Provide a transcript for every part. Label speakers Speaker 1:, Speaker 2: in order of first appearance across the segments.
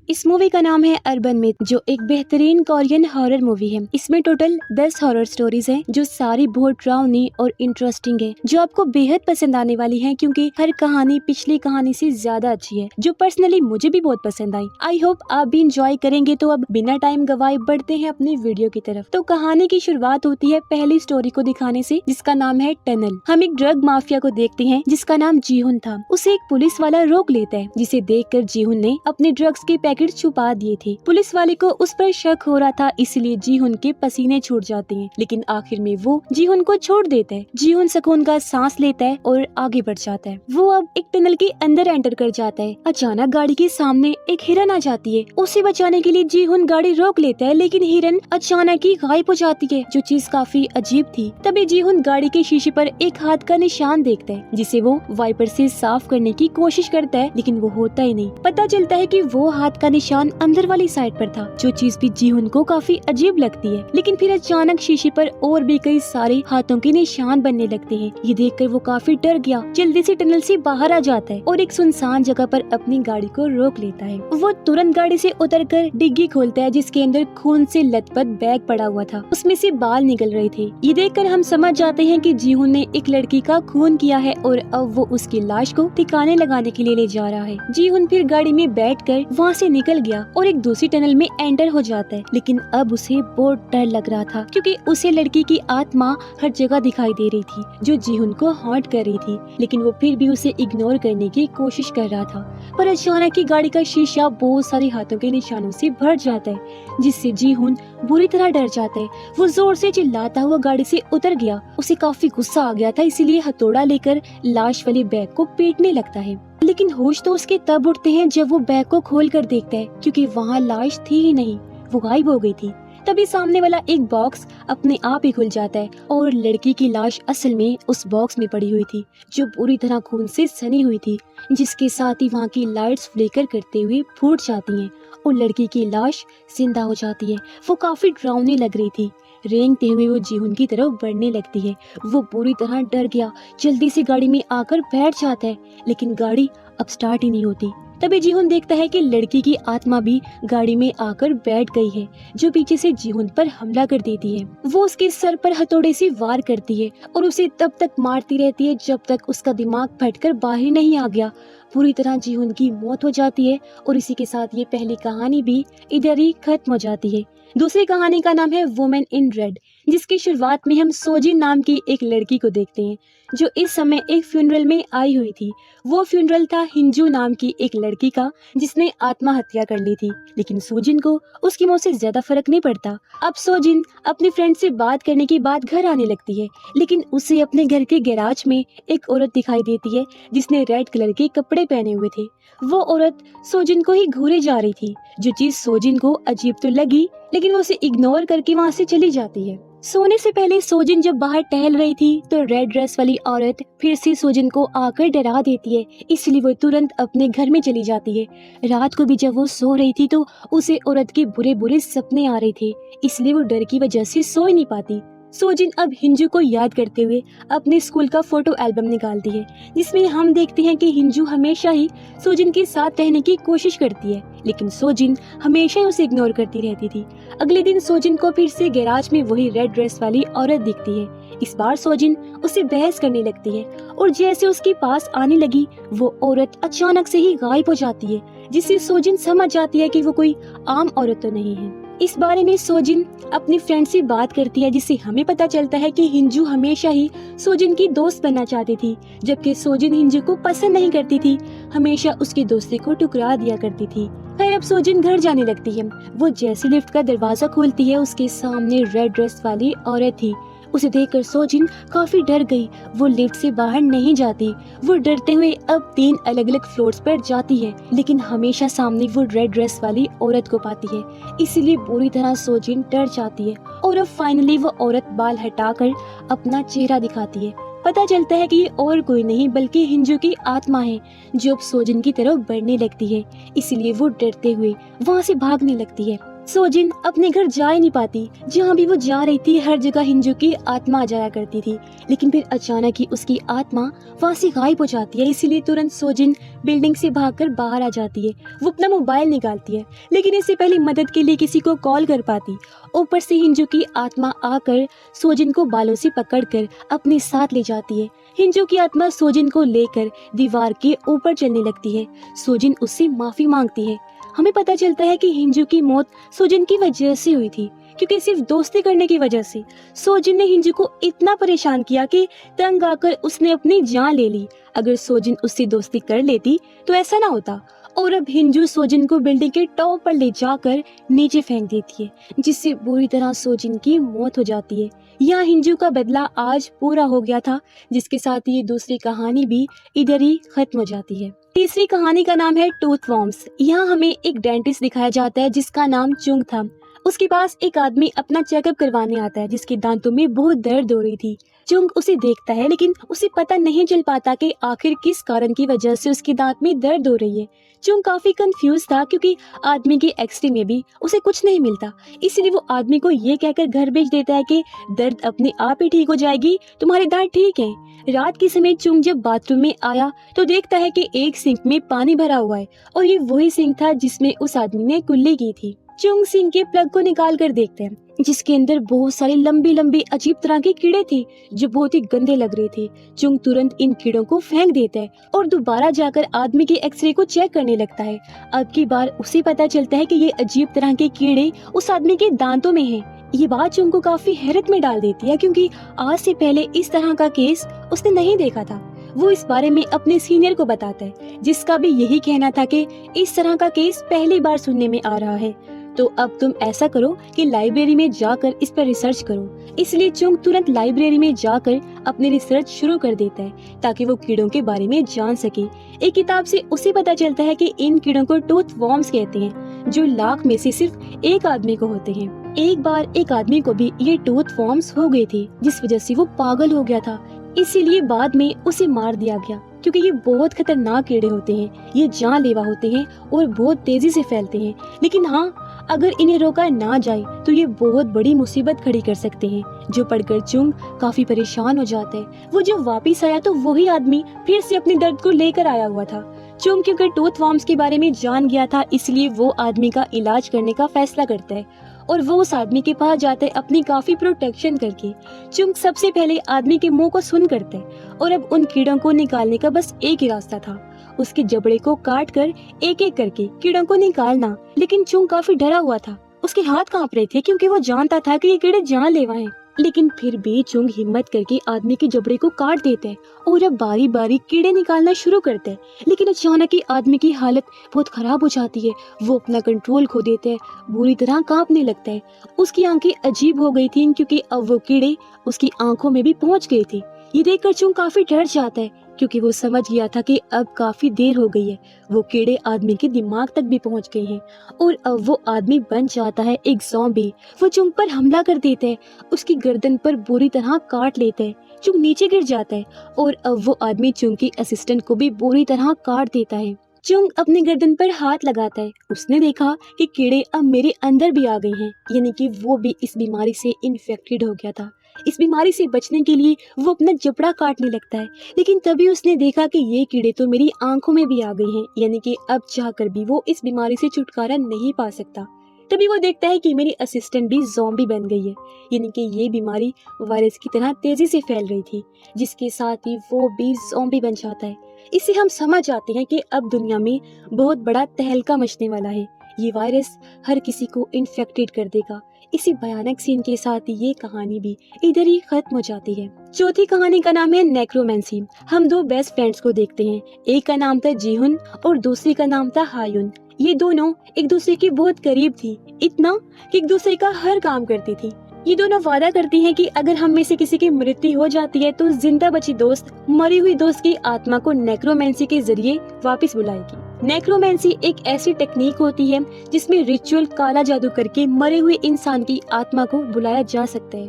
Speaker 1: इस मूवी का नाम है अर्बन मिथ, जो एक बेहतरीन कोरियन हॉरर मूवी है। इसमें टोटल 10 हॉरर स्टोरीज हैं, जो सारी बहुत डरावनी और इंटरेस्टिंग है, जो आपको बेहद पसंद आने वाली है, क्योंकि हर कहानी पिछली कहानी से ज्यादा अच्छी है, जो पर्सनली मुझे भी बहुत पसंद आई। आई होप आप भी इंजॉय करेंगे। तो अब बिना टाइम गवाए बढ़ते हैं अपनी वीडियो की तरफ। तो कहानी की शुरुआत होती है पहली स्टोरी को दिखाने से, जिसका नाम है टनल। हम एक ड्रग माफिया को देखते हैं जिसका नाम जीहुन था। उसे एक पुलिस वाला रोक लेता है, जिसे देखकर जीहुन ने अपने ड्रग्स के पैकेट छुपा दिए थे। पुलिस वाले को उस पर शक हो रहा था, इसलिए जीहुन के पसीने छूट जाते हैं, लेकिन आखिर में वो जीहुन को छोड़ देता है। जीहुन सुकून का सांस लेता है और आगे बढ़ जाता है। वो अब एक टनल के अंदर एंटर कर जाता है। अचानक गाड़ी के सामने एक हिरन आ जाती है। उसे बचाने के लिए जीहुन गाड़ी रोक लेता है, लेकिन हिरन अचानक ही गायब हो जाती है, जो चीज काफी अजीब थी। तभी जीहुन गाड़ी के शीशे पर एक हाथ का निशान देखता है, जिसे वो वाइपर से साफ करने की कोशिश करता है, लेकिन वो होता ही नहीं। पता चलता है कि वो हाथ का निशान अंदर वाली साइड पर था, जो चीज भी जीहुन को काफी अजीब लगती है। लेकिन फिर अचानक शीशे पर और भी कई सारे हाथों के निशान बनने लगते हैं। ये देखकर वो काफी डर गया, जल्दी से टनल से बाहर आ जाता है और एक सुनसान जगह पर अपनी गाड़ी को रोक लेता है। वो तुरंत गाड़ी से उतरकर डिग्गी खोलता है, जिसके अंदर खून से लथपथ बैग पड़ा हुआ था। उसमें से बाल निकल रहे थे। ये देखकर हम समझ जाते हैं कि जीहुन ने एक लड़की का खून किया है और अब वो उसकी लाश को ठिकाने लगाने के लिए ले जा रहा है। जीहुन फिर गाड़ी में बैठकर वहाँ से निकल गया और एक दूसरी टनल में एंटर हो जाता है, लेकिन अब उसे बहुत डर लग रहा था, क्योंकि उसे लड़की की आत्मा हर जगह दिखाई दे रही थी, जो जीहुन को हॉन्ट कर रही थी। लेकिन वो फिर भी उसे इग्नोर करने की कोशिश कर रहा था। पर अचानक ही गाड़ी का शीशा बहुत सारे हाथों के निशानों से भर जाता है, जिससे जीहुन बुरी तरह डर जाता है। वो जोर से चिल्लाता हुआ गाड़ी से उतर गया। उसे काफी गुस्सा आ गया था, इसीलिए हथौड़ा लेकर लाश वाले बैग को पीटने लगता है। लेकिन होश तो उसके तब उठते हैं जब वो बैग को खोल कर देखता है, क्योंकि वहाँ लाश थी ही नहीं, वो गायब हो गई थी। तभी सामने वाला एक बॉक्स अपने आप ही खुल जाता है और लड़की की लाश असल में उस बॉक्स में पड़ी हुई थी, जो पूरी तरह खून से सनी हुई थी, जिसके साथ ही वहाँ की लाइट्स फ्लिकर करते हुए फूट जाती हैं और लड़की की लाश जिंदा हो जाती है। वो काफी डरावनी लग रही थी। रेंगते हुए वो जीहुन की तरफ बढ़ने लगती है। वो पूरी तरह डर गया, जल्दी से गाड़ी में आकर बैठ जाता है, लेकिन गाड़ी अब स्टार्ट ही नहीं होती। तभी जीहुन देखता है कि लड़की की आत्मा भी गाड़ी में आकर बैठ गई है, जो पीछे से जीहुन पर हमला कर देती है। वो उसके सर पर हथौड़े से वार करती है और उसे तब तक मारती रहती है जब तक उसका दिमाग फटकर बाहर नहीं आ गया। पूरी तरह जीहुन की मौत हो जाती है और इसी के साथ ये पहली कहानी भी इधर ही खत्म हो जाती है। दूसरी कहानी का नाम है वुमेन इन रेड, जिसकी शुरुआत में हम सोजिन नाम की एक लड़की को देखते हैं, जो इस समय एक फ्यूनरल में आई हुई थी। वो फ्यूनरल था हिंजू नाम की एक लड़की का, जिसने आत्महत्या कर ली थी। लेकिन सोजिन को उसकी मौत से ज्यादा फर्क नहीं पड़ता। अब सोजिन अपनी फ्रेंड से बात करने के बाद घर आने लगती है, लेकिन उसे अपने घर के गैराज में एक औरत दिखाई देती है, जिसने रेड कलर के कपड़े पहने हुए थे। वो औरत सोजिन को ही घूरे जा रही थी, जो चीज सोजिन को अजीब तो लगी, लेकिन वो उसे इग्नोर करके वहाँ से चली जाती है। सोने से पहले सोजिन जब बाहर टहल रही थी, तो रेड ड्रेस वाली औरत फिर से सोजिन को आकर डरा देती है, इसलिए वो तुरंत अपने घर में चली जाती है। रात को भी जब वो सो रही थी, तो उसे औरत के बुरे बुरे सपने आ रहे थे, इसलिए वो डर की वजह से सो ही नहीं पाती। सोजिन अब हिंजू को याद करते हुए अपने स्कूल का फोटो एल्बम निकालती है, जिसमें हम देखते हैं कि हिंजू हमेशा ही सोजिन के साथ रहने की कोशिश करती है, लेकिन सोजिन हमेशा ही उसे इग्नोर करती रहती थी। अगले दिन सोजिन को फिर से गैराज में वही रेड ड्रेस वाली औरत दिखती है। इस बार सोजिन उससे बहस करने लगती है और जैसे उसके पास आने लगी, वो औरत अचानक से ही गायब हो जाती है, जिससे सोजिन समझ जाती है कि वो कोई आम औरत तो नहीं है। इस बारे में सोजिन अपनी फ्रेंड से बात करती है, जिससे हमें पता चलता है कि हिंजू हमेशा ही सोजिन की दोस्त बनना चाहती थी, जबकि सोजिन हिंजू को पसंद नहीं करती थी, हमेशा उसकी दोस्ती को ठुकरा दिया करती थी। खैर, अब सोजिन घर जाने लगती है। वो जैसे लिफ्ट का दरवाजा खोलती है, उसके सामने रेड ड्रेस वाली औरत थी। उसे देखकर सोजिन काफी डर गई। वो लिफ्ट से बाहर नहीं जाती। वो डरते हुए अब 3 अलग अलग फ्लोर्स पर जाती है, लेकिन हमेशा सामने वो रेड ड्रेस वाली औरत को पाती है, इसीलिए बुरी तरह सोजिन डर जाती है। और अब फाइनली वो औरत बाल हटाकर अपना चेहरा दिखाती है। पता चलता है कि ये और कोई नहीं बल्कि हिंजू की आत्मा है, जो अब सोजिन की तरफ बढ़ने लगती है, इसीलिए वो डरते हुए वहाँ से भागने लगती है। सोजिन अपने घर जा ही नहीं पाती। जहाँ भी वो जा रही थी हर जगह हिंजू की आत्मा आ जाया करती थी, लेकिन फिर अचानक ही उसकी आत्मा वहाँ से गायब हो जाती है। इसीलिए तुरंत सोजिन बिल्डिंग से भागकर बाहर आ जाती है। वो अपना मोबाइल निकालती है, लेकिन इससे पहले मदद के लिए किसी को कॉल कर पाती। ऊपर से हिंजू की आत्मा आकर सोजिन को बालों से पकड़कर अपने साथ ले जाती है। हिंजू की आत्मा सोजिन को लेकर दीवार के ऊपर चलने लगती है। सोजिन उससे माफी मांगती है। हमें पता चलता है कि हिंजू की मौत सोजिन की वजह से हुई थी, क्योंकि सिर्फ दोस्ती करने की वजह से सोजिन ने हिंजू को इतना परेशान किया कि तंग आकर उसने अपनी जान ले ली। अगर सोजिन उससे दोस्ती कर लेती तो ऐसा ना होता। और अब हिंजू सोजिन को बिल्डिंग के टॉप पर ले जाकर नीचे फेंक देती है, जिससे बुरी तरह सोजिन की मौत हो जाती है। यहाँ हिंजू का बदला आज पूरा हो गया था, जिसके साथ ये दूसरी कहानी भी इधर ही खत्म हो जाती है। तीसरी कहानी का नाम है टूथ वॉर्म्स। यहाँ हमें एक डेंटिस्ट दिखाया जाता है जिसका नाम चुंग था। उसके पास एक आदमी अपना चेकअप करवाने आता है जिसके दांतों में बहुत दर्द हो रही थी। चुंग उसे देखता है, लेकिन उसे पता नहीं चल पाता कि आखिर किस कारण की वजह से उसके दांत में दर्द हो रही है। चुंग काफी कंफ्यूज था, क्योंकि आदमी के एक्सरे में भी उसे कुछ नहीं मिलता। इसलिए वो आदमी को ये कहकर घर भेज देता है कि दर्द अपने आप ही ठीक हो जाएगी, तुम्हारे दांत ठीक हैं। रात के समय चुंग जब बाथरूम में आया तो देखता है कि एक सिंक में पानी भरा हुआ है, और ये वही सिंक था जिसमें उस आदमी ने कुल्ली की थी। चुंग सिंक के प्लग को निकाल कर देखते हैं, जिसके अंदर बहुत सारे लंबी लंबी अजीब तरह के कीड़े थे जो बहुत ही गंदे लग रहे थे। चुंग तुरंत इन कीड़ों को फेंक देता है और दोबारा जाकर आदमी के एक्सरे को चेक करने लगता है। अब की बार उसे पता चलता है कि ये अजीब तरह के कीड़े उस आदमी के दांतों में हैं। ये बात चुंग को काफी हैरत में डाल देती है, क्योंकि आज से पहले इस तरह का केस उसने नहीं देखा था। वो इस बारे में अपने सीनियर को बताता है, जिसका भी यही कहना था कि इस तरह का केस पहली बार सुनने में आ रहा है। तो अब तुम ऐसा करो कि लाइब्रेरी में जाकर इस पर रिसर्च करो। इसलिए चुंग तुरंत लाइब्रेरी में जाकर अपनी रिसर्च शुरू कर देता है, ताकि वो कीड़ों के बारे में जान सके। एक किताब से उसे पता चलता है कि इन कीड़ों को टूथ वॉर्म्स कहते हैं, जो लाख में से सिर्फ एक आदमी को होते हैं। एक बार एक आदमी को भी ये टूथ वॉर्म्स हो गए थे, जिस वजह से वो पागल हो गया था। इसीलिए बाद में उसे मार दिया गया, क्योंकि ये बहुत खतरनाक कीड़े होते हैं। ये जानलेवा होते हैं और बहुत तेजी से फैलते हैं, लेकिन हाँ, अगर इन्हें रोका ना जाए तो ये बहुत बड़ी मुसीबत खड़ी कर सकते हैं। जो पढ़कर चुंग काफी परेशान हो जाता है। वो जब वापिस आया तो वही आदमी फिर से अपने दर्द को लेकर आया हुआ था। चुंग क्योंकि टूथ वॉर्म्स के बारे में जान गया था, इसलिए वो आदमी का इलाज करने का फैसला करता है और वो उस आदमी के पास जाता है अपनी काफी प्रोटेक्शन करके। चुंग सबसे पहले आदमी के मुंह को सुन करता है, और अब उन कीड़ों को निकालने का बस एक ही रास्ता था, उसके जबड़े को काट कर एक एक करके कीड़ों को निकालना। लेकिन चुंग काफी डरा हुआ था, उसके हाथ कांप रहे थे, क्योंकि वो जानता था कि ये कीड़े जानलेवा हैं। लेकिन फिर भी चुंग हिम्मत करके आदमी के जबड़े को काट देते हैं और अब बारी बारी कीड़े निकालना शुरू करते हैं। लेकिन अचानक ही आदमी की हालत बहुत खराब हो जाती है। वो अपना कंट्रोल खो देते हैं, बुरी तरह कांपने लगता है। उसकी आंखें अजीब हो गई थी, क्योंकि अब वो कीड़े उसकी आंखों में भी पहुंच गए थे। ये देखकर चुंग काफी डर जाता है, क्योंकि वो समझ गया था कि अब काफी देर हो गई है। वो कीड़े आदमी के दिमाग तक भी पहुंच गए हैं और अब वो आदमी बन जाता है एक ज़ॉम्बी। वो चुंग पर हमला कर देता है, उसकी गर्दन पर बुरी तरह काट लेता है। चुंग नीचे गिर जाता है और अब वो आदमी चुंग की असिस्टेंट को भी बुरी तरह काट देता है। चुंग अपने गर्दन पर हाथ लगाता है। उसने देखा कि कीड़े अब मेरे अंदर भी आ गए हैं, यानी कि वो भी इस बीमारी से इन्फेक्टेड हो गया था। इस बीमारी से बचने के लिए वो अपना जबड़ा काटने लगता है, लेकिन तभी उसने देखा कि ये कीड़े तो मेरी आंखों में भी आ गए हैं, यानी कि अब चाहकर भी वो इस बीमारी से छुटकारा नहीं पा सकता। तभी वो देखता है कि मेरी असिस्टेंट भी ज़ॉम्बी बन गई है, यानी कि ये बीमारी वायरस की तरह तेजी से फैल रही थी, जिसके साथ ही वो भी ज़ॉम्बी बन जाता है। इससे हम समझ जाते हैं कि अब दुनिया में बहुत बड़ा तहलका मचने वाला है। ये वायरस हर किसी को इन्फेक्टेड कर देगा। इसी भयानक सीन के साथ ये कहानी भी इधर ही खत्म हो जाती है। चौथी कहानी का नाम है नेक्रोमेंसी। हम दो बेस्ट फ्रेंड्स को देखते हैं। एक का नाम था जीहुन और दूसरी का नाम था हायुन। ये दोनों एक दूसरे के बहुत करीब थी, इतना कि एक दूसरे का हर काम करती थी। ये दोनों वादा करती हैं कि अगर हम में से किसी की मृत्यु हो जाती है तो जिंदा बची दोस्त मरी हुई दोस्त की आत्मा को नेक्रोमेंसी के जरिए वापस बुलाएगी। नेक्रोमेंसी एक ऐसी टेक्निक होती है जिसमें रिचुअल काला जादू करके मरे हुए इंसान की आत्मा को बुलाया जा सकता है।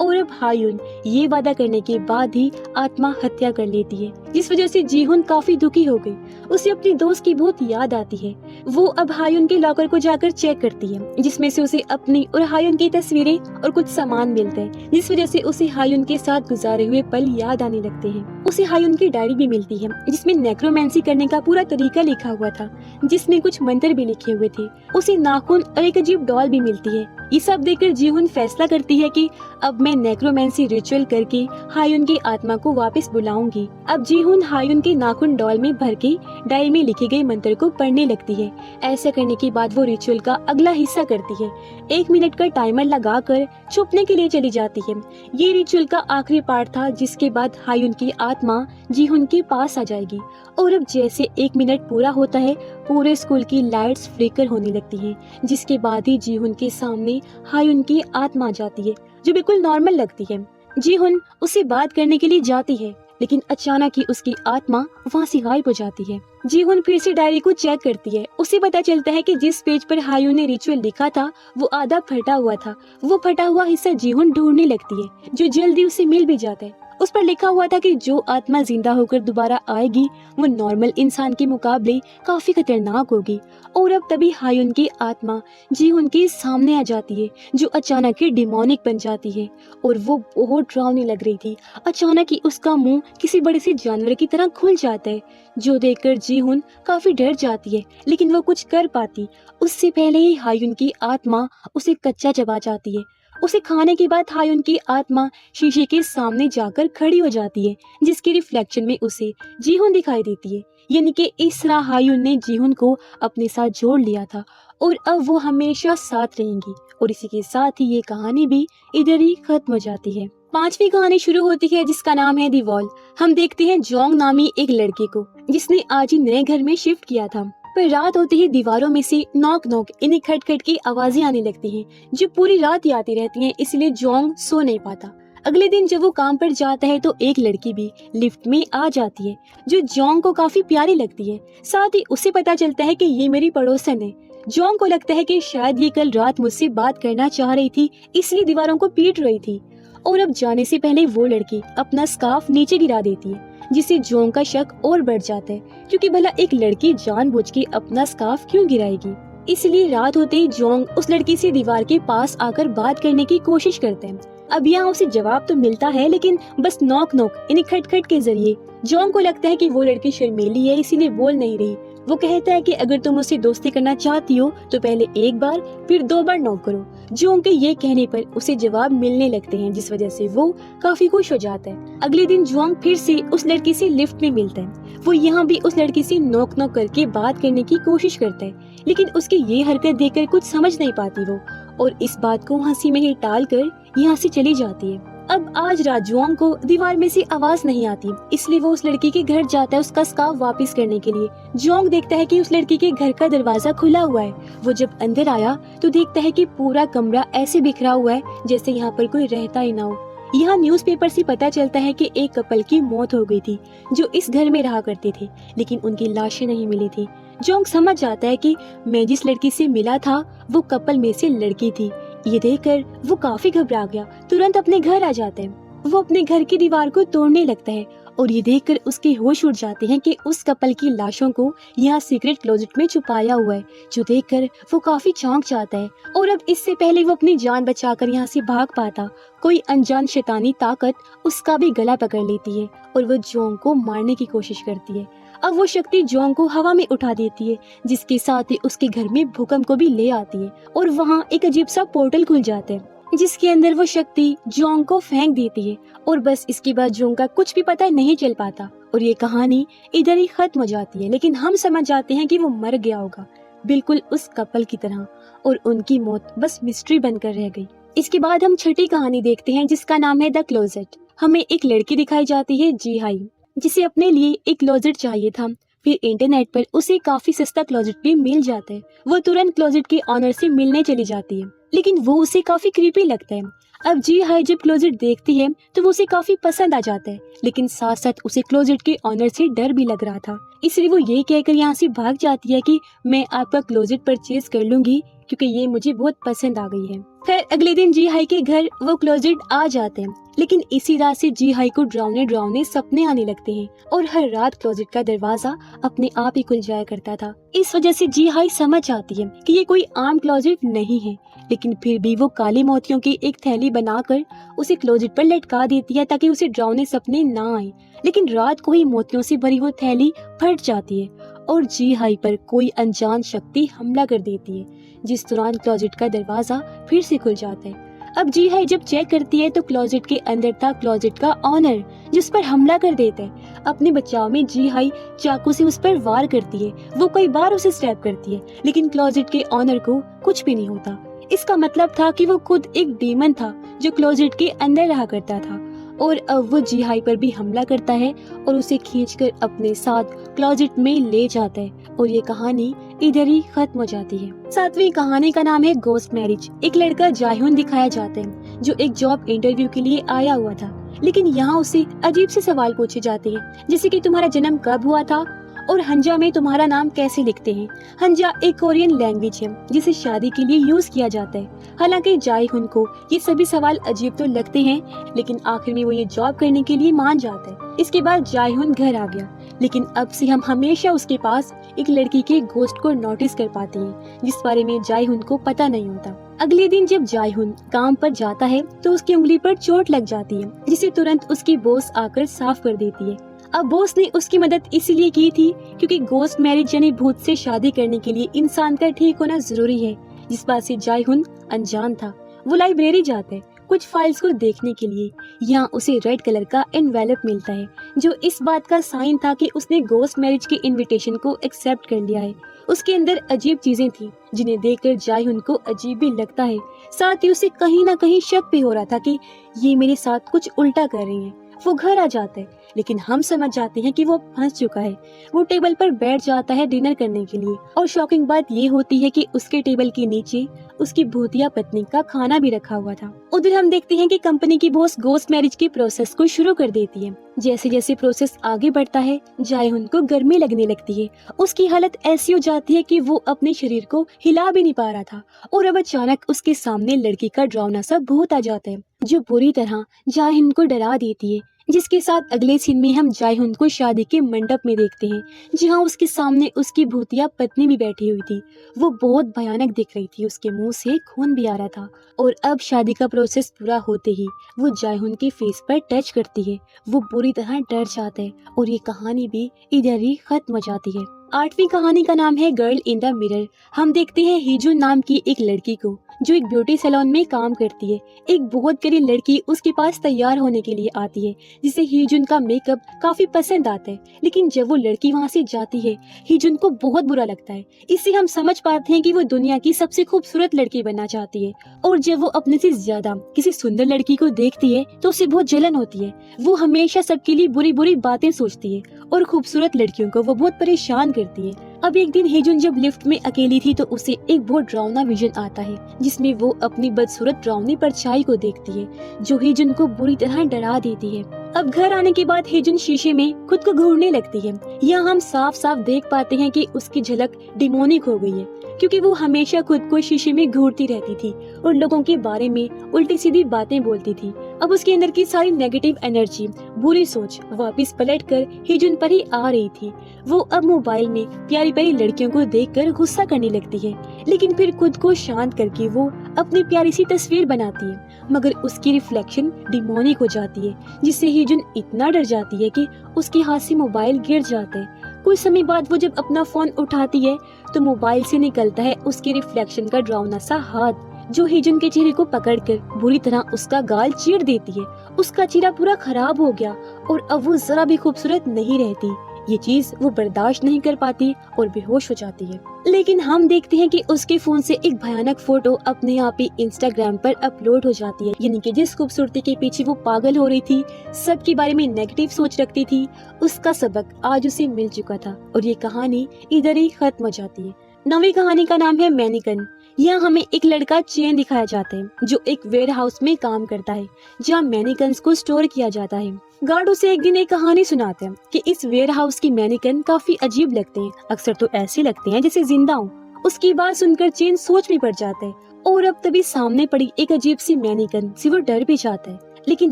Speaker 1: और अब हायुन ये वादा करने के बाद ही आत्मा हत्या कर लेती है, जिस वजह से जीहुन काफी दुखी हो गई। उसे अपनी दोस्त की बहुत याद आती है। वो अब हायुन के लॉकर को जाकर चेक करती है, जिसमें से उसे अपनी और हायुन की तस्वीरें और कुछ सामान मिलते हैं, जिस वजह से उसे हायुन के साथ गुजारे हुए पल याद आने लगते हैं। उसे हायुन की डायरी भी मिलती है, जिसमें नेक्रोमेंसी करने का पूरा तरीका लिखा हुआ था, जिसमें कुछ मंत्र भी लिखे हुए थे। उसे नाखून और एक अजीब डॉल भी मिलती है। ये सब देखकर जीहुन फैसला करती है कि अब मैं नेक्रोमेंसी रिचुअल करके हायुन की आत्मा को वापस बुलाऊंगी। अब जीहुन हायुन के नाखून डॉल में भर के डायरी में लिखे गए मंत्र को पढ़ने लगती है। ऐसा करने के बाद वो रिचुअल का अगला हिस्सा करती है। 1 मिनट का टाइमर लगाकर छुपने के लिए चली जाती है। ये रिचुअल का आखिरी पार्ट था, जिसके बाद हायुन की आत्मा जीहुन के पास आ जाएगी। और अब जैसे 1 मिनट पूरा होता है, पूरे स्कूल की लाइट्स फ्लिकर होने लगती हैं, जिसके बाद ही जीहुन के सामने हायुन की आत्मा आ जाती है, जो बिल्कुल नॉर्मल लगती है। जीहुन उससे बात करने के लिए जाती है, लेकिन अचानक ही उसकी आत्मा वहाँ से गायब हो जाती है। जीहुन फिर से डायरी को चेक करती है। उसे पता चलता है कि जिस पेज पर हायुन ने रिचुअल लिखा था वो आधा फटा हुआ था। वो फटा हुआ हिस्सा जीहुन ढूंढने लगती है, जो जल्दी उसे मिल भी जाता है। उस पर लिखा हुआ था कि जो आत्मा जिंदा होकर दोबारा आएगी वो नॉर्मल इंसान के मुकाबले काफी खतरनाक होगी। और अब तभी हायुन की आत्मा जीहुन के सामने आ जाती है, जो अचानक ही डिमोनिक बन जाती है और वो बहुत डरावनी लग रही थी। अचानक ही उसका मुंह किसी बड़े से जानवर की तरह खुल जाता है, जो देखकर जीहुन काफी डर जाती है, लेकिन वो कुछ कर पाती उससे पहले ही हायुन की आत्मा उसे कच्चा चबा जाती है। उसे खाने के बाद हायुन की आत्मा शीशे के सामने जाकर खड़ी हो जाती है, जिसके रिफ्लेक्शन में उसे जीहुन दिखाई देती है। यानी कि इस तरह हायुन ने जीहुन को अपने साथ जोड़ लिया था और अब वो हमेशा साथ रहेंगी। और इसी के साथ ही ये कहानी भी इधर ही खत्म हो जाती है। 5वीं कहानी शुरू होती है, जिसका नाम है दी वॉल। हम देखते हैं जोंग नामी एक लड़के को, जिसने आज ही नए घर में शिफ्ट किया था। पर रात होते ही दीवारों में से नॉक नॉक इन्हें खटखट की आवाजें आने लगती हैं, जो पूरी रात ही आती रहती हैं, इसलिए जोंग सो नहीं पाता। अगले दिन जब वो काम पर जाता है तो एक लड़की भी लिफ्ट में आ जाती है, जो जोंग को काफी प्यारी लगती है। साथ ही उसे पता चलता है कि ये मेरी पड़ोसन है। जोंग को लगता है कि शायद ये कल रात मुझसे बात करना चाह रही थी, इसलिए दीवारों को पीट रही थी। और अब जाने से पहले वो लड़की अपना स्कार्फ नीचे गिरा देती है, जिससे जोंग का शक और बढ़ जाता है, क्योंकि भला एक लड़की जानबूझ के अपना स्कार्फ क्यों गिराएगी। इसलिए रात होते ही जोंग उस लड़की से दीवार के पास आकर बात करने की कोशिश करते हैं। अब यहाँ उसे जवाब तो मिलता है, लेकिन बस नॉक नॉक इन्हें खटखट के जरिए। जोंग को लगता है कि वो लड़की शर्मीली है, इसीलिए बोल नहीं रही। वो कहता है कि अगर तुम उससे दोस्ती करना चाहती हो तो पहले 1 बार फिर 2 बार नॉक करो। जोंग के ये कहने पर उसे जवाब मिलने लगते हैं, जिस वजह से वो काफी खुश हो जाता है। अगले दिन जोंग फिर से उस लड़की से लिफ्ट में मिलता है। वो यहाँ भी उस लड़की से नॉक नॉक करके बात करने की कोशिश करता है, लेकिन उसकी ये हरकत देखकर कुछ समझ नहीं पाती वो, और इस बात को हंसी में ही टाल कर यहाँ से चली जाती है। अब आज रात जोंग को दीवार में से आवाज नहीं आती, इसलिए वो उस लड़की के घर जाता है उसका स्कार्फ वापस करने के लिए। जोंग देखता है कि उस लड़की के घर का दरवाजा खुला हुआ है। वो जब अंदर आया तो देखता है कि पूरा कमरा ऐसे बिखरा हुआ है जैसे यहाँ पर कोई रहता ही ना हो। यहाँ न्यूज़पेपर से पता चलता है कि एक कपल की मौत हो गई थी, जो इस घर में रहा करते थे, लेकिन उनकी लाशें नहीं मिली थी। जोंग समझ जाता है कि मैं जिस लड़की से मिला था वो कपल में से लड़की थी। ये देखकर वो काफी घबरा गया, तुरंत अपने घर आ जाते हैं। वो अपने घर की दीवार को तोड़ने लगता है और ये देखकर उसके होश उड़ जाते हैं कि उस कपल की लाशों को यहाँ सीक्रेट क्लोजेट में छुपाया हुआ है, जो देखकर वो काफी चौंक जाता है। और अब इससे पहले वो अपनी जान बचाकर यहाँ से भाग पाता, कोई अनजान शैतानी ताकत उसका भी गला पकड़ लेती है और वो जोंग को मारने की कोशिश करती है। अब वो शक्ति जोंग को हवा में उठा देती है, जिसके साथ ही उसके घर में भूकंप को भी ले आती है और वहाँ एक अजीब सा पोर्टल खुल जाता है, जिसके अंदर वो शक्ति जोंग को फेंक देती है। और बस इसके बाद जोंग का कुछ भी पता नहीं चल पाता और ये कहानी इधर ही खत्म हो जाती है। लेकिन हम समझ जाते हैं कि वो मर गया होगा, बिल्कुल उस कपल की तरह, और उनकी मौत बस मिस्ट्री बनकर रह गई। इसके बाद हम 6ठी कहानी देखते हैं, जिसका नाम है द क्लोजेट। हमें एक लड़की दिखाई जाती है जी हाई, जिसे अपने लिए एक क्लोजेट चाहिए था। फिर इंटरनेट पर उसे काफी सस्ता क्लोजेट भी मिल जाता है। वो तुरंत क्लोजेट के ऑनर से मिलने चली जाती है, लेकिन वो उसे काफी क्रीपी लगता है। अब जी हाई जब क्लोजेट देखती है तो वो उसे काफी पसंद आ जाता है, लेकिन साथ साथ उसे क्लोजेट के ऑनर से डर भी लग रहा था, इसलिए वो ये कहकर यहाँ से भाग जाती है कि मैं आपका क्लोजेट परचेज कर लूंगी क्योंकि ये मुझे बहुत पसंद आ गई है। फिर अगले दिन जी हाई के घर वो क्लोजेट आ जाते हैं, लेकिन इसी रात से जी हाई को डरावने डरावने सपने आने लगते हैं और हर रात क्लोजेट का दरवाजा अपने आप ही खुल जाया करता था। इस वजह से जी हाई समझ जाती है कि ये कोई आम क्लोजेट नहीं है, लेकिन फिर भी वो काले मोतियों की एक थैली बनाकर उसे क्लोजेट पर लटका देती है ताकि उसे डरावने सपने ना आए। लेकिन रात को ही मोतियों से भरी वो थैली फट जाती है और जी हाई पर कोई अनजान शक्ति हमला कर देती है, जिस दौरान क्लोजेट का दरवाजा फिर से खुल जाता है। अब जी हाई जब चेक करती है तो क्लोजेट के अंदर था क्लोजेट का ऑनर, जिस पर हमला कर देता है। अपने बचाव में जी हाई चाकू से उस पर वार करती है। वो कई बार उसे स्टैब करती है, लेकिन क्लोजेट के ऑनर को कुछ भी नहीं होता। इसका मतलब था कि वो खुद एक डीमन था जो क्लोजेट के अंदर रहा करता था और अब वो जी हाई पर भी हमला करता है और उसे खींचकर अपने साथ क्लोजेट में ले जाता है और ये कहानी इधर ही खत्म हो जाती है। सातवीं कहानी का नाम है गोस्ट मैरिज। एक लड़का जायहुन दिखाया जाता है जो एक जॉब इंटरव्यू के लिए आया हुआ था, लेकिन यहाँ उसे अजीब से सवाल पूछे जाते हैं, जैसे कि तुम्हारा जन्म कब हुआ था और हंजा में तुम्हारा नाम कैसे लिखते हैं। हंजा एक कोरियन लैंग्वेज है जिसे शादी के लिए यूज किया जाता है। हालांकि जायहुन को ये सभी सवाल अजीब तो लगते हैं, लेकिन आखिर में वो ये जॉब करने के लिए मान जाता है। इसके बाद जायहुन घर आ गया, लेकिन अब से हम हमेशा उसके पास एक लड़की के गोस्ट को नोटिस कर पाते हैं, जिस बारे में जायहुन को पता नहीं होता। अगले दिन जब जायहुन काम पर जाता है तो उसकी उंगली पर चोट लग जाती है, जिसे तुरंत उसकी बॉस आकर साफ कर देती है। अब बॉस ने उसकी मदद इसलिए की थी क्योंकि गोस्ट मैरिज यानी भूत से शादी करने के लिए इंसान का ठीक होना जरूरी है, जिस बात से जायहुन अनजान था। वो लाइब्रेरी जाता है कुछ फाइल्स को देखने के लिए। यहाँ उसे रेड कलर का एनवेलप मिलता है जो इस बात का साइन था कि उसने गोस्ट मैरिज के इनविटेशन को एक्सेप्ट कर लिया है। उसके अंदर अजीब चीजें थी जिन्हें देखकर जायहुन को अजीब भी लगता है, साथ ही उसे कहीं ना कहीं शक भी हो रहा था कि ये मेरे साथ कुछ उल्टा कर रही है। वो घर आ जाता है, लेकिन हम समझ जाते हैं कि वो फंस चुका है। वो टेबल पर बैठ जाता है डिनर करने के लिए और शॉकिंग बात ये होती है कि उसके टेबल के नीचे उसकी भूतिया पत्नी का खाना भी रखा हुआ था। उधर हम देखते हैं कि कंपनी की बॉस गोस्ट मैरिज की प्रोसेस को शुरू कर देती है। जैसे जैसे प्रोसेस आगे बढ़ता है जायहुन को गर्मी लगने लगती है। उसकी हालत ऐसी हो जाती है कि वो अपने शरीर को हिला भी नहीं पा रहा था और अब अचानक उसके सामने लड़की का डरावना सा भूत आ जाता है जो बुरी तरह जायहुन को डरा देती है। जिसके साथ अगले सीन में हम जायहुन को शादी के मंडप में देखते हैं, जहां उसके सामने उसकी भूतिया पत्नी भी बैठी हुई थी। वो बहुत भयानक दिख रही थी, उसके मुंह से खून भी आ रहा था। और अब शादी का प्रोसेस पूरा होते ही वो जायहुन के फेस पर टच करती है। वो बुरी तरह डर जाता है और ये कहानी भी इधर ही खत्म हो जाती है। आठवीं कहानी का नाम है गर्ल इन द मिरर। हम देखते हैं हीजुन नाम की एक लड़की को जो एक ब्यूटी सैलून में काम करती है। एक बहुत गरीब लड़की उसके पास तैयार होने के लिए आती है, जिसे हीजुन का मेकअप काफी पसंद आता है। लेकिन जब वो लड़की वहाँ से जाती है हीजुन को बहुत बुरा लगता है। इससे हम समझ पाते हैं कि वो दुनिया की सबसे खूबसूरत लड़की बनना चाहती है और जब वो अपने से ज्यादा किसी सुंदर लड़की को देखती है तो उसे बहुत जलन होती है। वो हमेशा सबके लिए बुरी बुरी बातें सोचती है और खूबसूरत लड़कियों को वो बहुत परेशान करती है। अब एक दिन हीजुन जब लिफ्ट में अकेली थी तो उसे एक बहुत डरावना विजन आता है, जिसमें वो अपनी बदसूरत डरावनी परछाई को देखती है जो हीजुन को बुरी तरह डरा देती है। अब घर आने के बाद हीजुन शीशे में खुद को घूरने लगती है। यहाँ हम साफ साफ देख पाते हैं कि उसकी झलक डिमोनिक हो गई है, क्योंकि वो हमेशा खुद को शीशे में घूरती रहती थी और लोगों के बारे में उल्टी सीधी बातें बोलती थी। अब उसके अंदर की सारी नेगेटिव एनर्जी, बुरी सोच वापस पलटकर हीजुन पर ही आ रही थी। वो अब मोबाइल में प्यारी प्यारी लड़कियों को देखकर गुस्सा करने लगती है, लेकिन फिर खुद को शांत करके वो अपनी प्यारी सी तस्वीर बनाती है, मगर उसकी रिफ्लेक्शन डिमोनिक हो जाती है, जिससे हीजुन इतना डर जाती है कि उसके हाथ से मोबाइल गिर जाता है। कुछ समय बाद वो जब अपना फोन उठाती है तो मोबाइल से निकलता है उसके रिफ्लेक्शन का डरावना सा हाथ, जो हीजुन के चेहरे को पकड़कर बुरी तरह उसका गाल चीर देती है। उसका चेहरा पूरा खराब हो गया और अब वो जरा भी खूबसूरत नहीं रहती। ये चीज वो बर्दाश्त नहीं कर पाती और बेहोश हो जाती है। लेकिन हम देखते हैं कि उसके फोन से एक भयानक फोटो अपने आप ही इंस्टाग्राम पर अपलोड हो जाती है, यानी कि जिस खूबसूरती के पीछे वो पागल हो रही थी, सबके बारे में नेगेटिव सोच रखती थी, उसका सबक आज उसे मिल चुका था और ये कहानी इधर ही खत्म हो जाती है। नवीं कहानी का नाम है मैनिकन। यहाँ हमें एक लड़का चेन दिखाया जाता है जो एक वेयर हाउस में काम करता है जहाँ मैनिकन्स को स्टोर किया जाता है। गार्ड उसे एक दिन एक कहानी सुनाते हैं कि इस वेयर हाउस की मैनिकन काफी अजीब लगते हैं, अक्सर तो ऐसे लगते हैं जैसे जिंदा हो। उसकी बात सुनकर चेन सोच में पड़ जाता है और अब तभी सामने पड़ी एक अजीब सी मैनिकन से वो डर भी जाता है। लेकिन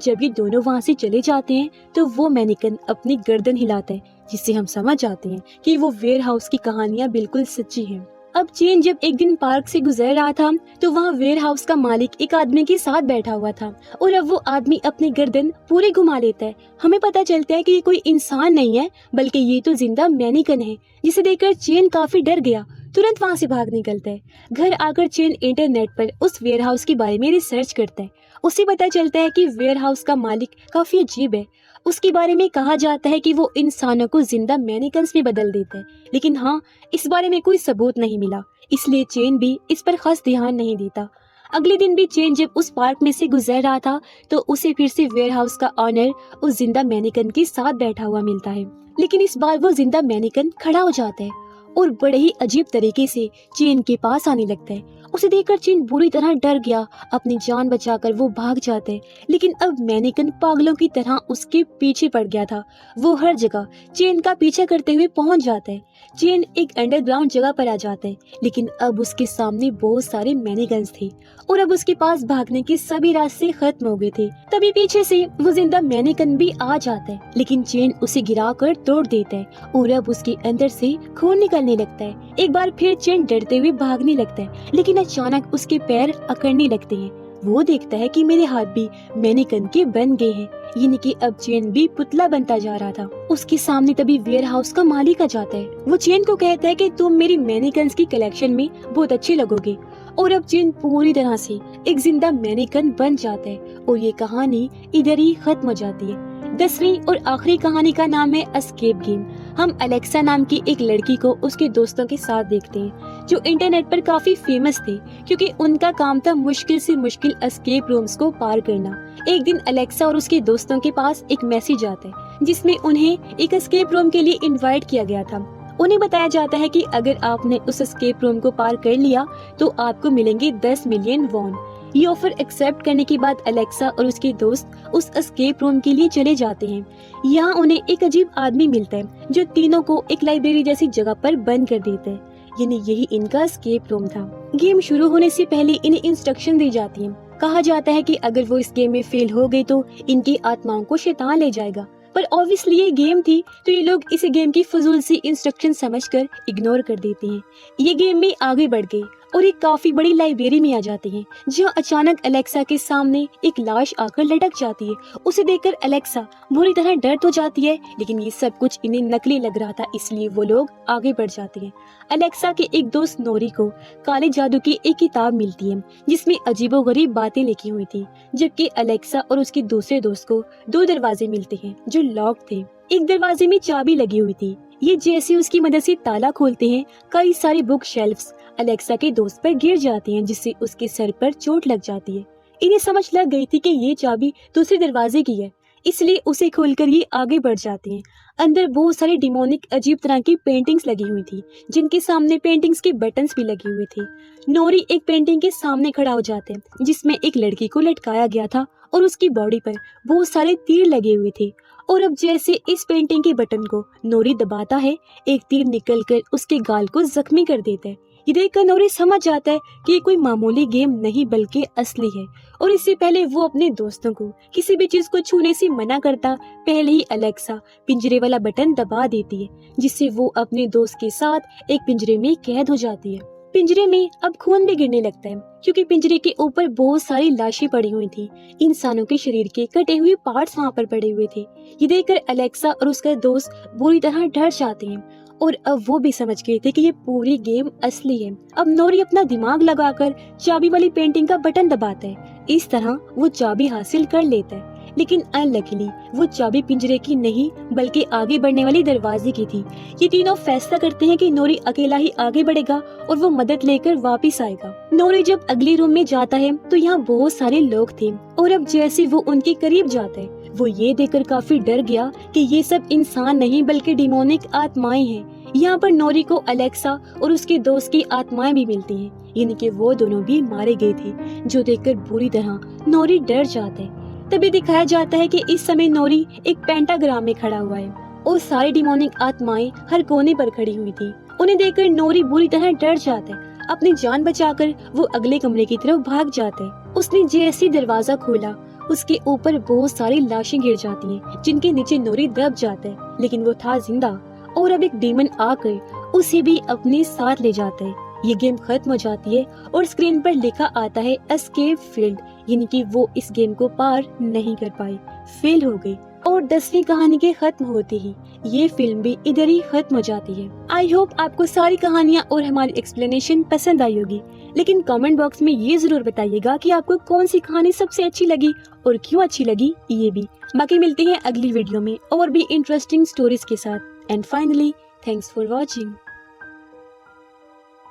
Speaker 1: जब ये दोनों वहाँ से चले जाते हैं तो वो मैनिकन अपनी गर्दन हिलाता है, जिससे हम समझ जाते हैं कि वो वेयर हाउस की कहानियाँ बिल्कुल सच्ची हैं। अब चेन जब एक दिन पार्क से गुजर रहा था तो वहाँ वेयर हाउस का मालिक एक आदमी के साथ बैठा हुआ था और अब वो आदमी अपनी गर्दन पूरी घुमा लेता है। हमें पता चलता है कि ये कोई इंसान नहीं है बल्कि ये तो जिंदा मैनिकन है, जिसे देखकर चेन काफी डर गया, तुरंत वहाँ से भाग निकलता है। घर आकर चेन इंटरनेट पर उस वेयर हाउस के बारे में रिसर्च करता है। उसे पता चलता है कि वेयर हाउस का मालिक काफी अजीब है। उसके बारे में कहा जाता है कि वो इंसानों को जिंदा मैनिकन्स में बदल देता है, लेकिन हाँ, इस बारे में कोई सबूत नहीं मिला, इसलिए चेन भी इस पर खास ध्यान नहीं देता। अगले दिन भी चेन जब उस पार्क में से गुजर रहा था तो उसे फिर से वेयर हाउस का ऑनर उस जिंदा मैनिकन के साथ बैठा हुआ मिलता है, लेकिन इस बार वो जिंदा मैनिकन खड़ा हो जाता है और बड़े ही अजीब तरीके से चेन के पास आने लगता है। उसे देखकर चेन बुरी तरह डर गया, अपनी जान बचाकर वो भाग जाता है, लेकिन अब मैनिकन पागलों की तरह उसके पीछे पड़ गया था। वो हर जगह चेन का पीछा करते हुए पहुंच जाता है। चेन एक अंडरग्राउंड जगह पर आ जाता है, लेकिन अब उसके सामने बहुत सारे मैनिकन्स थे और अब उसके पास भागने के सभी रास्ते खत्म हो गए थे। तभी पीछे से वो जिंदा मैनिकन भी आ जाता है, लेकिन चेन उसे गिराकर तोड़ देता है और अब उसके अंदर से खून निकलने लगता है। एक बार फिर चेन डरते हुए भागने लगता है, लेकिन अचानक उसके पैर अकड़ने लगते हैं। वो देखता है कि मेरे हाथ भी मैनिकन के बन गए हैं, यानी कि अब चेन भी पुतला बनता जा रहा था। उसके सामने तभी वेयर हाउस का मालिक आ जाता है। वो चेन को कहता है कि तुम मेरी मैनिकन्स की कलेक्शन में बहुत अच्छे लगोगे, और अब चेन पूरी तरह से एक जिंदा मैनिकन बन जाता है और ये कहानी इधर ही खत्म हो जाती है। 10वीं और आखिरी कहानी का नाम है एस्केप गेम। हम अलेक्सा नाम की एक लड़की को उसके दोस्तों के साथ देखते हैं जो इंटरनेट पर काफी फेमस थे क्योंकि उनका काम था मुश्किल से मुश्किल एस्केप रूम्स को पार करना। एक दिन अलेक्सा और उसके दोस्तों के पास एक मैसेज आता है जिसमें उन्हें एक एस्केप रूम के लिए इनवाइट किया गया था। उन्हें बताया जाता है कि अगर आपने उस एस्केप रूम को पार कर लिया तो आपको मिलेंगे 10 मिलियन वॉन। ये ऑफर एक्सेप्ट करने के बाद अलेक्सा और उसके दोस्त उस एस्केप रूम के लिए चले जाते हैं। यहाँ उन्हें एक अजीब आदमी मिलता है जो तीनों को एक लाइब्रेरी जैसी जगह पर बंद कर देता है, यानी यही इनका एस्केप रूम था। गेम शुरू होने से पहले इन्हें इंस्ट्रक्शन दी जाती है। कहा जाता है कि अगर वो इस गेम में फेल हो गए तो इनकी आत्माओं को शैतान ले जाएगा, पर ऑब्वियसली ये गेम थी तो ये लोग इस गेम की फजूल सी इंस्ट्रक्शन समझकर इग्नोर कर देते हैं। ये गेम में आगे बढ़ गई और एक काफी बड़ी लाइब्रेरी में आ जाते हैं जहाँ अचानक अलेक्सा के सामने एक लाश आकर लटक जाती है। उसे देखकर अलेक्सा बुरी तरह डर तो जाती है, लेकिन ये सब कुछ इन्हें नकली लग रहा था, इसलिए वो लोग आगे बढ़ जाते हैं। अलेक्सा के एक दोस्त नोरी को काले जादू की एक किताब मिलती है जिसमें अजीबोगरीब बातें लिखी हुई थी, जबकि अलेक्सा और उसके दूसरे दोस्त को 2 दरवाजे मिलते हैं जो लॉक थे। एक दरवाजे में चाबी लगी हुई थी। ये जैसे उसकी मदद से ताला खोलते हैं, कई सारी बुक शेल्फ्स अलेक्सा के दोस्त पर गिर जाती हैं जिससे उसके सर पर चोट लग जाती है। इन्हें समझ लग गई थी कि ये चाबी दूसरे दरवाजे की है, इसलिए उसे खोलकर ये आगे बढ़ जाते हैं। अंदर बहुत सारी डिमोनिक अजीब तरह की पेंटिंग्स लगी हुई थी जिनके सामने पेंटिंग्स के बटन्स भी लगे हुए थे। नोरी एक पेंटिंग के सामने खड़ा हो जाते हैं जिसमें एक लड़की को लटकाया गया था और उसकी बॉडी पर बहुत सारे तीर लगे हुए थे, और अब जैसे इस पेंटिंग के बटन को नोरी दबाता है, एक तीर निकलकर उसके गाल को जख्मी कर देता है। ये देखकर नोरी समझ जाता है कि ये कोई मामूली गेम नहीं बल्कि असली है, और इससे पहले वो अपने दोस्तों को किसी भी चीज को छूने से मना करता पहले ही अलेक्सा पिंजरे वाला बटन दबा देती है, जिससे वो अपने दोस्त के साथ एक पिंजरे में कैद हो जाती है। पिंजरे में अब खून भी गिरने लगता है क्योंकि पिंजरे के ऊपर बहुत सारी लाशें पड़ी हुई थी। इंसानों के शरीर के कटे हुए पार्ट्स वहाँ पर पड़े हुए थे। ये देखकर अलेक्सा और उसका दोस्त बुरी तरह डर जाते हैं और अब वो भी समझ गए थे कि ये पूरी गेम असली है। अब नोरी अपना दिमाग लगाकर चाबी वाली पेंटिंग का बटन दबाता है। इस तरह वो चाबी हासिल कर लेता है, लेकिन अनलकीली वो चाबी पिंजरे की नहीं बल्कि आगे बढ़ने वाली दरवाजे की थी। ये तीनों फैसला करते हैं कि नोरी अकेला ही आगे बढ़ेगा और वो मदद लेकर वापस आएगा। नोरी जब अगले रूम में जाता है तो यहाँ बहुत सारे लोग थे, और अब जैसे वो उनके करीब जाता है वो ये देखकर काफी डर गया कि ये सब इंसान नहीं बल्कि डिमोनिक आत्माएं हैं। यहाँ पर नोरी को अलेक्सा और उसके दोस्त की आत्माएं भी मिलती हैं, यानी कि वो दोनों भी मारे गए थे, जो देखकर बुरी तरह नोरी डर जाता है। तभी दिखाया जाता है कि इस समय नोरी एक पेंटाग्राम में खड़ा हुआ है और सारी डिमोनिक आत्माएं हर कोने पर खड़ी हुई थी। उन्हें देखकर नोरी बुरी तरह डर जाता है। अपनी जान बचाकर वो अगले कमरे की तरफ भाग जाता है। उसने जैसे दरवाजा खोला, उसके ऊपर बहुत सारी लाशें गिर जाती हैं, जिनके नीचे नोरी दब जाता है, लेकिन वो था जिंदा और अब एक डीमन आकर उसे भी अपने साथ ले जाता है। ये गेम खत्म हो जाती है और स्क्रीन पर लिखा आता है एस्केप फील्ड, यानी कि वो इस गेम को पार नहीं कर पाई, फेल हो गई। और 10वीं कहानी के खत्म होते ही ये फिल्म भी इधर ही खत्म हो जाती है। आई होप आपको सारी कहानियाँ और हमारी एक्सप्लेनेशन पसंद आई होगी, लेकिन कमेंट बॉक्स में ये जरूर बताइएगा कि आपको कौन सी कहानी सबसे अच्छी लगी और क्यों अच्छी लगी ये भी। बाकी मिलते हैं अगली वीडियो में और भी इंटरेस्टिंग स्टोरीज के साथ। And finally thanks for watching.